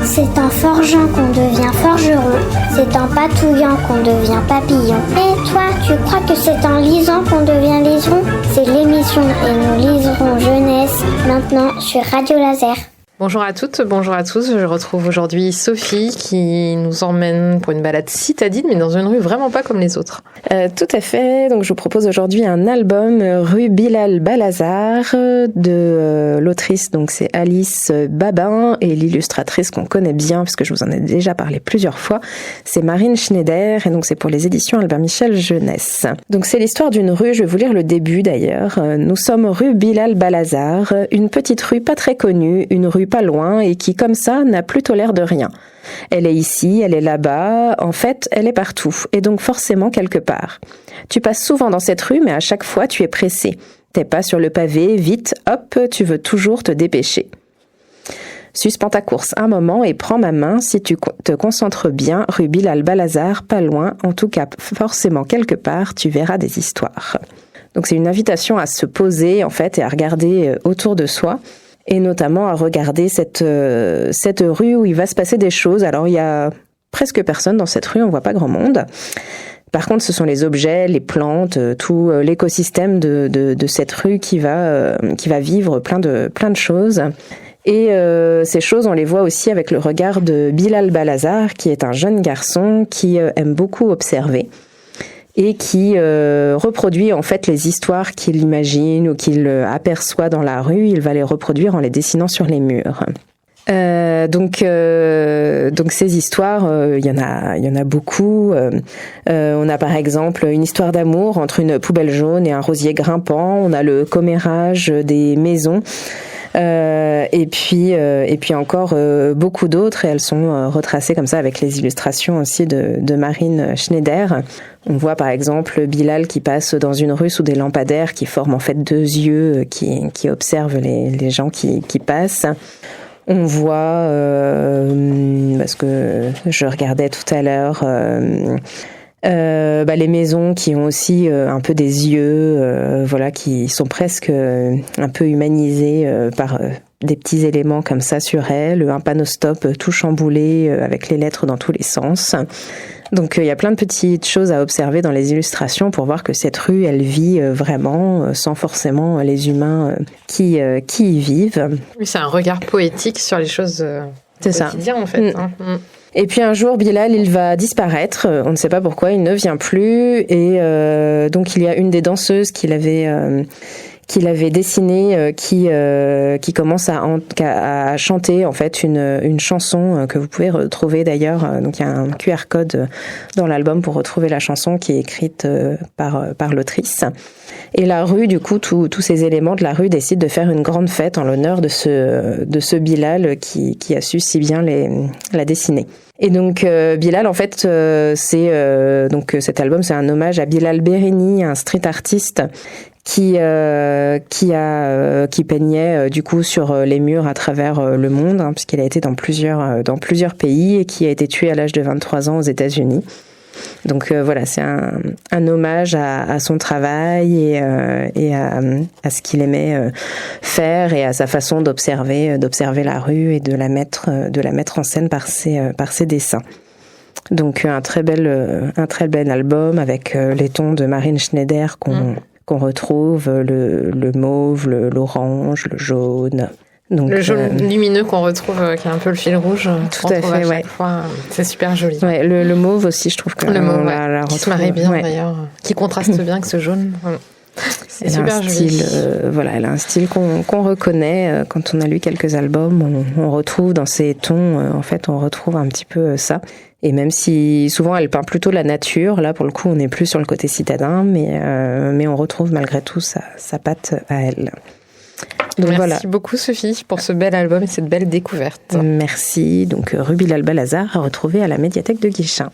C'est en forgeant qu'on devient forgeron, c'est en patouillant qu'on devient papillon. Et toi, tu crois que c'est en lisant qu'on devient liseron? C'est l'émission Et nous liserons jeunesse, maintenant sur Radio Laser. Bonjour à toutes, bonjour à tous. Je retrouve aujourd'hui Sophie qui nous emmène pour une balade citadine, mais dans une rue vraiment pas comme les autres. Tout à fait. Donc je vous propose aujourd'hui un album rue Bilal Balazar de l'autrice, donc c'est Alice Babin, et l'illustratrice qu'on connaît bien parce que je vous en ai déjà parlé plusieurs fois, c'est Marine Schneider, et donc c'est pour les éditions Albert Michel Jeunesse. Donc c'est l'histoire d'une rue, je vais vous lire le début d'ailleurs. Nous sommes rue Bilal Balazar, une petite rue pas très connue, une rue pas loin et qui, comme ça, n'a plutôt l'air de rien. Elle est ici, elle est là-bas, en fait, elle est partout, et donc forcément quelque part. Tu passes souvent dans cette rue, mais à chaque fois, tu es pressé. T'es pas sur le pavé, vite, hop, tu veux toujours te dépêcher. Suspends ta course un moment et prends ma main si tu te concentres bien, rue Bilal Balazar, pas loin, en tout cas, forcément quelque part, tu verras des histoires. Donc c'est une invitation à se poser, en fait, et à regarder autour de soi, et notamment à regarder cette rue où il va se passer des choses. Alors, il y a presque personne dans cette rue, on voit pas grand monde. Par contre, ce sont les objets, les plantes, tout l'écosystème de cette rue qui va vivre plein de choses. Et ces choses, on les voit aussi avec le regard de Bilal Balazar, qui est un jeune garçon qui aime beaucoup observer et qui reproduit en fait les histoires qu'il imagine ou qu'il aperçoit dans la rue. Il va les reproduire en les dessinant sur les murs. Donc ces histoires, il y en a beaucoup. On a par exemple une histoire d'amour entre une poubelle jaune et un rosier grimpant. On a le commérage des maisons. Et puis encore beaucoup d'autres, et elles sont retracées comme ça avec les illustrations aussi de Marine Schneider. On voit par exemple Bilal qui passe dans une rue sous des lampadaires qui forment en fait deux yeux qui observent les gens qui passent. On voit, parce que je regardais tout à l'heure, les maisons qui ont aussi un peu des yeux, qui sont presque un peu humanisés par des petits éléments comme ça sur elles, un panneau stop tout chamboulé avec les lettres dans tous les sens. Donc il y a plein de petites choses à observer dans les illustrations pour voir que cette rue, elle vit vraiment sans forcément les humains qui y vivent. Oui, c'est un regard poétique sur les choses du quotidien en fait. Et puis un jour, Bilal, il va disparaître. On ne sait pas pourquoi, il ne vient plus. Et donc il y a une des danseuses qu'il avait dessinée qui commence à chanter en fait une chanson que vous pouvez retrouver d'ailleurs. Donc il y a un QR code dans l'album pour retrouver la chanson qui est écrite par l'autrice. Et la rue, du coup, tous ces éléments de la rue décident de faire une grande fête en l'honneur de ce Bilal qui a su si bien la dessiner. Et donc Bilal, en fait, donc cet album, c'est un hommage à Bilal Berini, un street artiste qui peignait du coup sur les murs à travers le monde, puisqu'il a été dans plusieurs pays, et qui a été tué à l'âge de 23 ans aux États-Unis. Donc c'est un hommage à son travail et à ce qu'il aimait faire, et à sa façon d'observer la rue et de la mettre en scène par ses dessins. Donc un très bel album avec les tons de Marine Schneider qu'on retrouve, le mauve, l'orange, le jaune. Donc, le jaune lumineux qu'on retrouve, qui est un peu le fil rouge. Tout à fait, ouais. Fois, c'est super joli. Ouais, le mauve aussi, je trouve que le mauve, la qui se marie bien d'ailleurs, qui contraste bien avec ce jaune. C'est super joli. Elle a un style qu'on reconnaît quand on a lu quelques albums. On retrouve dans ses tons, en fait, on retrouve un petit peu ça. Et même si souvent elle peint plutôt la nature, là pour le coup on n'est plus sur le côté citadin, mais on retrouve malgré tout sa patte à elle. Donc Merci beaucoup Sophie pour ce bel album et cette belle découverte. Merci. Donc rue Bilal Balazar à retrouver à la médiathèque de Guichin.